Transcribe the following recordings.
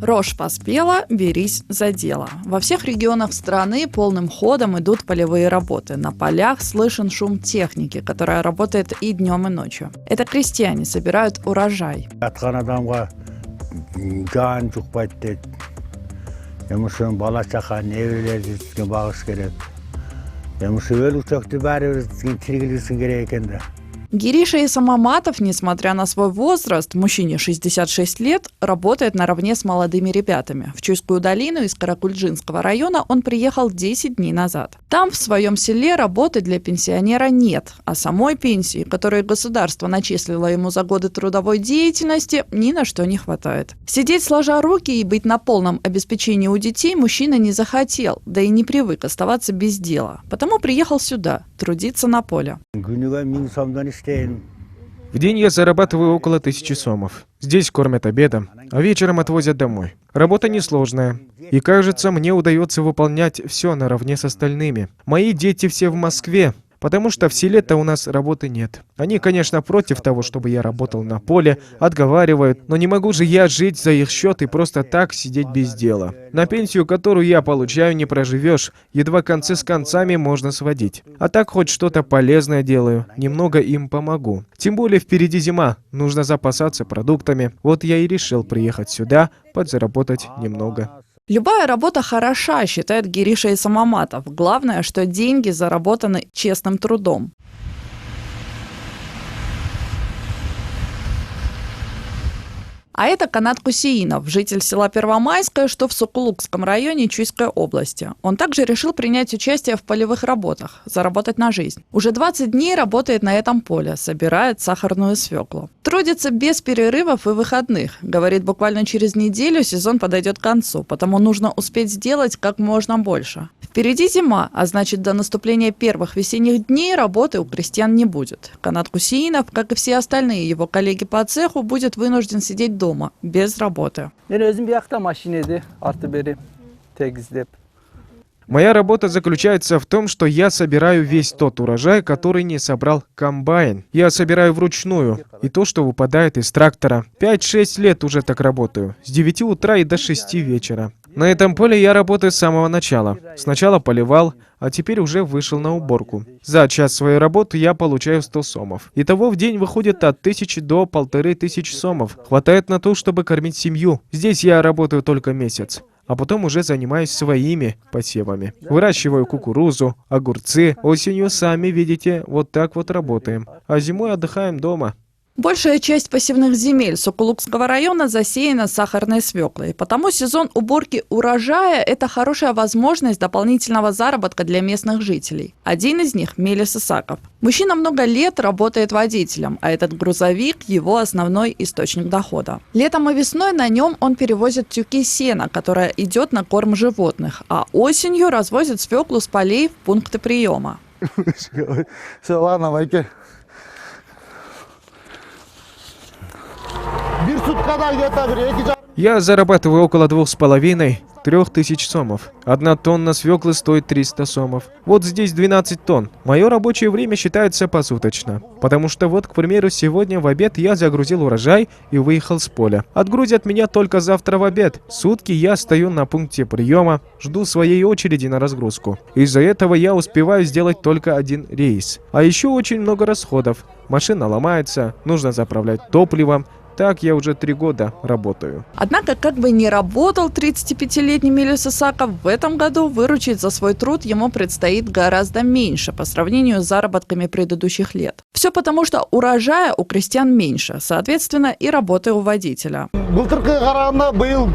Рожь поспела, берись за дело. Во всех регионах страны полным ходом идут полевые работы. На полях слышен шум техники, которая работает и днем, и ночью. Это крестьяне собирают урожай. Гириша Исамаматов, несмотря на свой возраст, мужчине 66 лет, работает наравне с молодыми ребятами. В Чуйскую долину из Каракульджинского района он приехал 10 дней назад. Там, в своем селе, работы для пенсионера нет, а самой пенсии, которую государство начислило ему за годы трудовой деятельности, ни на что не хватает. Сидеть сложа руки и быть на полном обеспечении у детей мужчина не захотел, да и не привык оставаться без дела. Потому приехал сюда, трудиться на поле. В день я зарабатываю около 1000 сомов. Здесь кормят обедом, а вечером отвозят домой. Работа несложная. И кажется, мне удается выполнять все наравне с остальными. Мои дети все в Москве, потому что в селе-то у нас работы нет. Они, конечно, против того, чтобы я работал на поле, отговаривают, но не могу же я жить за их счет и просто так сидеть без дела. На пенсию, которую я получаю, не проживешь, едва концы с концами можно сводить. А так хоть что-то полезное делаю, немного им помогу. Тем более впереди зима, нужно запасаться продуктами. Вот я и решил приехать сюда, подзаработать немного. Любая работа хороша, считает Гириша Исамаматов. Главное, что деньги заработаны честным трудом. А это Канат Кусеинов, житель села Первомайское, что в Сокулукском районе Чуйской области. Он также решил принять участие в полевых работах, заработать на жизнь. Уже 20 дней работает на этом поле, собирает сахарную свеклу. Трудится без перерывов и выходных. Говорит, буквально через неделю сезон подойдет к концу, потому нужно успеть сделать как можно больше. Впереди зима, а значит, до наступления первых весенних дней работы у крестьян не будет. Канат Кусеинов, как и все остальные его коллеги по цеху, будет вынужден сидеть дома, без работы. Моя работа заключается в том, что я собираю весь тот урожай, который не собрал комбайн. Я собираю вручную, и то, что выпадает из трактора. 5-6 лет уже так работаю, с 9 утра и до 6 вечера. На этом поле я работаю с самого начала. Сначала поливал, а теперь уже вышел на уборку. За час своей работы я получаю 100 сомов. Итого в день выходит от 1000 до 1500 сомов. Хватает на то, чтобы кормить семью. Здесь я работаю только месяц. А потом уже занимаюсь своими посевами. Выращиваю кукурузу, огурцы. Осенью, сами видите, вот так вот работаем. А зимой отдыхаем дома. Большая часть посевных земель Сокулукского района засеяна сахарной свеклой. Потому сезон уборки урожая – это хорошая возможность дополнительного заработка для местных жителей. Один из них – Мелис Исаков. Мужчина много лет работает водителем, а этот грузовик – его основной источник дохода. Летом и весной на нем он перевозит тюки сена, которая идет на корм животных, а осенью развозит свеклу с полей в пункты приема. Я зарабатываю около 2500–3000 сомов. 1 тонна свеклы стоит 300 сомов. Вот здесь 12 тонн. Мое рабочее время считается посуточно. Потому что вот, к примеру, сегодня в обед я загрузил урожай и выехал с поля. Отгрузят меня только завтра в обед. Сутки я стою на пункте приема, жду своей очереди на разгрузку. Из-за этого я успеваю сделать только 1 рейс. А еще очень много расходов. Машина ломается, нужно заправлять топливом. Так я уже 3 года работаю. Однако, как бы ни работал 35-летний Мелис Исаков, в этом году выручить за свой труд ему предстоит гораздо меньше по сравнению с заработками предыдущих лет. Все потому, что урожая у крестьян меньше, соответственно, и работы у водителя.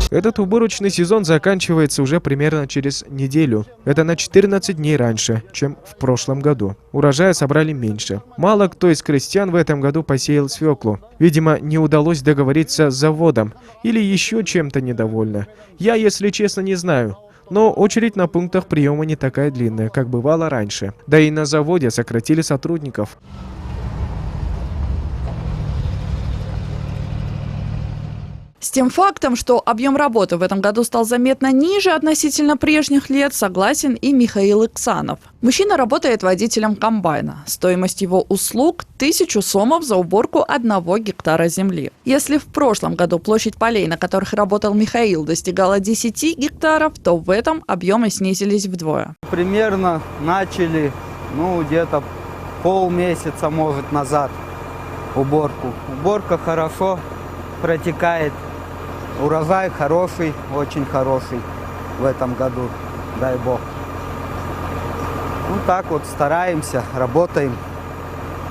Этот уборочный сезон заканчивается уже примерно через неделю. Это на 14 дней раньше, чем в прошлом году. Урожая собрали меньше. Мало кто из крестьян в этом году посеял свеклу. Видимо, не удалось договориться с заводом или еще чем-то недовольны. Я, если честно, не знаю. Но очередь на пунктах приема не такая длинная, как бывало раньше. Да и на заводе сократили сотрудников. С тем фактом, что объем работы в этом году стал заметно ниже относительно прежних лет, согласен и Михаил Иксанов. Мужчина работает водителем комбайна. Стоимость его услуг – 1000 сомов за уборку 1 гектара земли. Если в прошлом году площадь полей, на которых работал Михаил, достигала 10 гектаров, то в этом объемы снизились вдвое. Примерно начали, где-то полмесяца, может, назад уборку. Уборка хорошо протекает. Урожай хороший, очень хороший в этом году, дай бог. Так вот стараемся, работаем.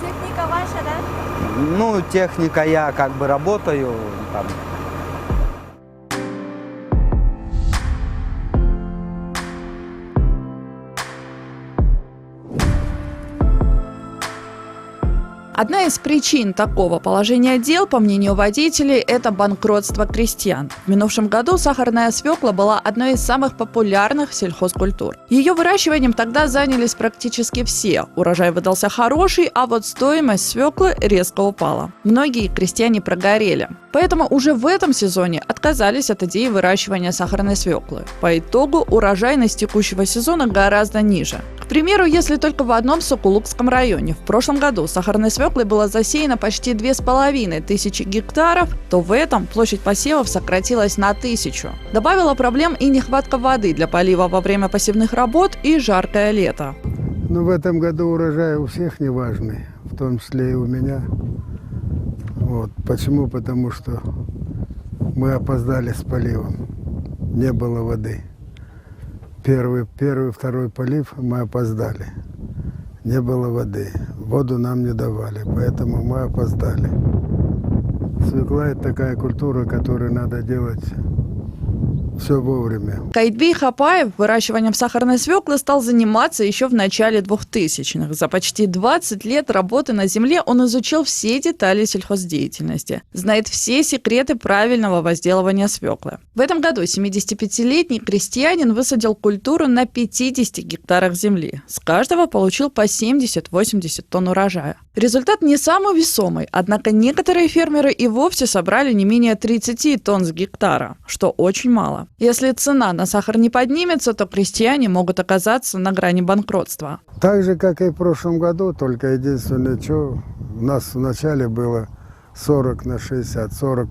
Техника ваша, да? Техника я работаю там. Одна из причин такого положения дел, по мнению водителей, это банкротство крестьян. В минувшем году сахарная свекла была одной из самых популярных сельхозкультур. Ее выращиванием тогда занялись практически все. Урожай выдался хороший, а вот стоимость свеклы резко упала. Многие крестьяне прогорели. Поэтому уже в этом сезоне отказались от идеи выращивания сахарной свеклы. По итогу урожайность текущего сезона гораздо ниже. К примеру, если только в одном Сокулукском районе в прошлом году сахарной свеклой было засеяно почти 2500 гектаров, то в этом площадь посевов сократилась на 1000. Добавила проблем и нехватка воды для полива во время посевных работ и жаркое лето. В этом году урожай у всех неважный, в том числе и у меня. Почему? Потому что мы опоздали с поливом, не было воды. Первый, второй полив мы опоздали. Не было воды. Воду нам не давали, поэтому мы опоздали. Свекла – это такая культура, которую надо делать все вовремя. Кайтбей Хапаев выращиванием сахарной свеклы стал заниматься еще в начале 2000-х. За почти 20 лет работы на земле он изучил все детали сельхоздеятельности, знает все секреты правильного возделывания свеклы. В этом году 75-летний крестьянин высадил культуру на 50 гектарах земли. С каждого получил по 70-80 тонн урожая. Результат не самый весомый, однако некоторые фермеры и вовсе собрали не менее 30 тонн с гектара, что очень мало. Если цена на сахар не поднимется, то крестьяне могут оказаться на грани банкротства. Так же, как и в прошлом году, только единственное, что у нас вначале было 40 на 60. 40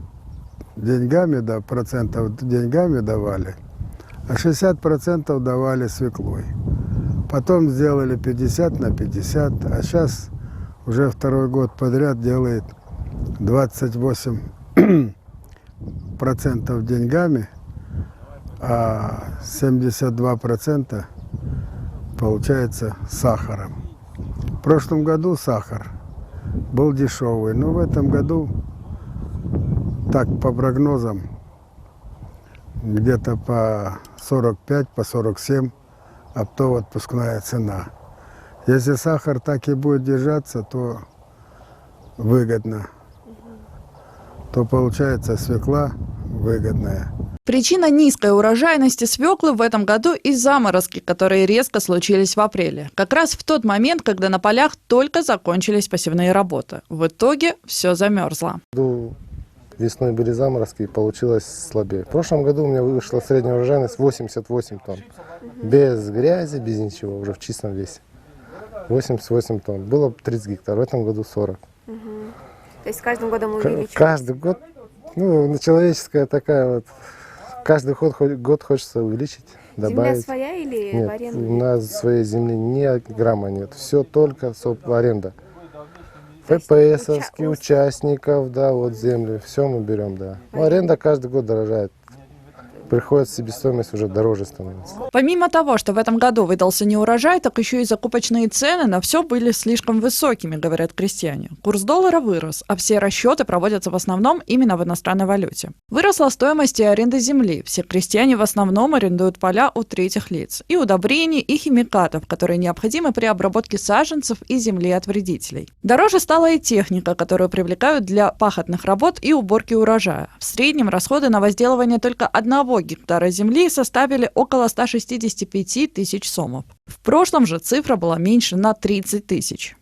деньгами, процентов деньгами давали, а 60% давали свеклой. Потом сделали 50 на 50, а сейчас уже второй год подряд делает 28% деньгами, а 72% получается сахаром. В прошлом году сахар был дешевый, но в этом году, так по прогнозам, где-то по 45, по 47 оптово-отпускная цена. Если сахар так и будет держаться, то выгодно. То получается свекла выгодная. Причина низкой урожайности свеклы в этом году и заморозки, которые резко случились в апреле. Как раз в тот момент, когда на полях только закончились посевные работы. В итоге все замерзло. Весной были заморозки, и получилось слабее. В прошлом году у меня вышла средняя урожайность 88 тонн. Без грязи, без ничего, уже в чистом весе. 88 тонн. Было 30 гектаров, в этом году 40. То есть с каждым годом увеличивается? Каждый год, человеческая такая вот, каждый год хочется увеличить, добавить. Земля своя или нет, в аренду? У нас своей земли ни грамма нет, все только аренда. ППСовские, участников, земли, все мы берем, да. Аренда каждый год дорожает. Приходится себестоимость уже дороже становится. Помимо того, что в этом году выдался неурожай, так еще и закупочные цены на все были слишком высокими, говорят крестьяне. Курс доллара вырос, а все расчеты проводятся в основном именно в иностранной валюте. Выросла стоимость и аренда земли. Все крестьяне в основном арендуют поля у третьих лиц. И удобрений, и химикатов, которые необходимы при обработке саженцев и земли от вредителей. Дороже стала и техника, которую привлекают для пахотных работ и уборки урожая. В среднем расходы на возделывание только 1 гектара земли составили около 165 тысяч сомов. В прошлом же цифра была меньше на 30 тысяч.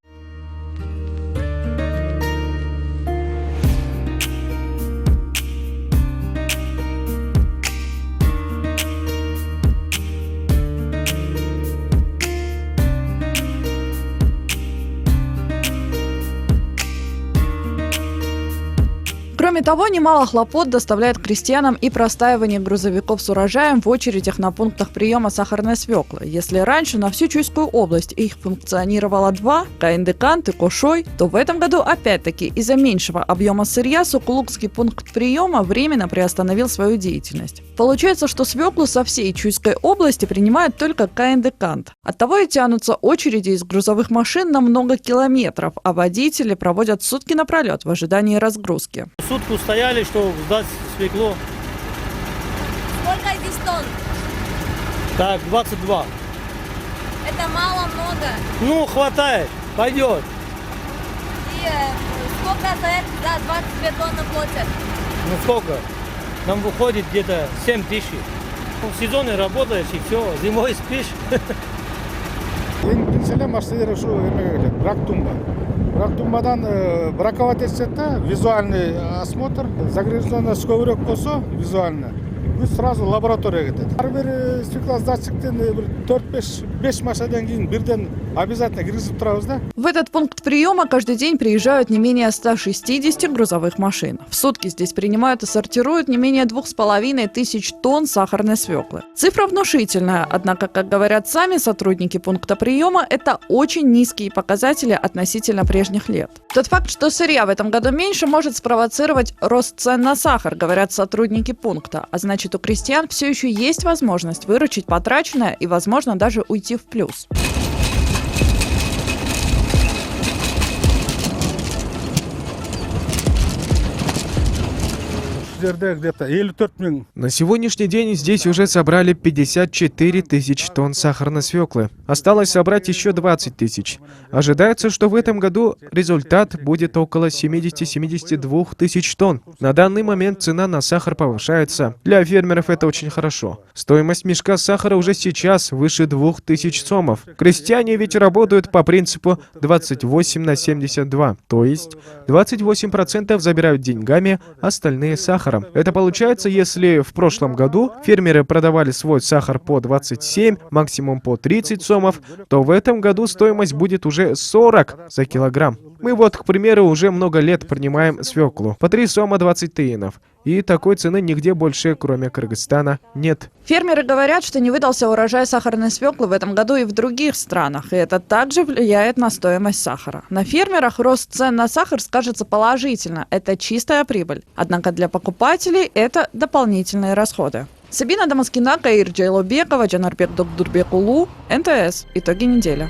Кроме того, немало хлопот доставляет крестьянам и простаивание грузовиков с урожаем в очередях на пунктах приема сахарной свеклы. Если раньше на всю Чуйскую область их функционировало 2 – Каиндыкант и Кошой, то в этом году опять-таки из-за меньшего объема сырья Сокулукский пункт приема временно приостановил свою деятельность. Получается, что свеклу со всей Чуйской области принимают только Каиндыкант. Оттого и тянутся очереди из грузовых машин на много километров, а водители проводят сутки напролет в ожидании разгрузки. Сутку стояли, чтобы сдать свеклу. Сколько здесь тонн? Так, 22. Это мало, много. Ну, хватает, пойдет. И сколько за 22 тонны платят? Ну, сколько? Нам выходит где-то 7 тысяч. Ну, в сезоне работаешь и все, зимой спишь. Ең біріншілі машинер ушу эмеге келет, брактумба. Брактумбадан браковать етсек та визуальный осмотр, загряженность көбірек болса визуально, біз сразу лаборатория кетеді. Әрбір стеклоздатчиктен 4-5 машинадан кейін бірден обязательно кіргізіп тұрабыз да. В этот пункт приема каждый день приезжают не менее 160 грузовых машин. В сутки здесь принимают и сортируют не менее 2500 тонн сахарной свеклы. Цифра внушительная, однако, как говорят сами сотрудники пункта приема, это очень низкие показатели относительно прежних лет. Тот факт, что сырья в этом году меньше, может спровоцировать рост цен на сахар, говорят сотрудники пункта. А значит, у крестьян все еще есть возможность выручить потраченное и, возможно, даже уйти в плюс. Где-то 54 000. На сегодняшний день здесь уже собрали 54 тысяч тонн сахарной свеклы. Осталось собрать еще 20 тысяч. Ожидается, что в этом году результат будет около 70-72 тысяч тонн. На данный момент цена на сахар повышается. Для фермеров это очень хорошо. Стоимость мешка сахара уже сейчас выше 2000 сомов. Крестьяне ведь работают по принципу 28/72, то есть 28% забирают деньгами, остальные сахаром. Это получается, если в прошлом году фермеры продавали свой сахар по 27, максимум по 30 сомов, то в этом году стоимость будет уже 40 за килограмм. Мы вот, к примеру, уже много лет принимаем свеклу по 3 сома 20 тиинов. И такой цены нигде больше, кроме Кыргызстана, нет. Фермеры говорят, что не выдался урожай сахарной свеклы в этом году и в других странах, и это также влияет на стоимость сахара. На фермерах рост цен на сахар скажется положительно, это чистая прибыль. Однако для покупателей это дополнительные расходы. Сабина Дамаскина, Каир Джейлобекова, Джанарбек Докдурбекулу, НТС. Итоги недели.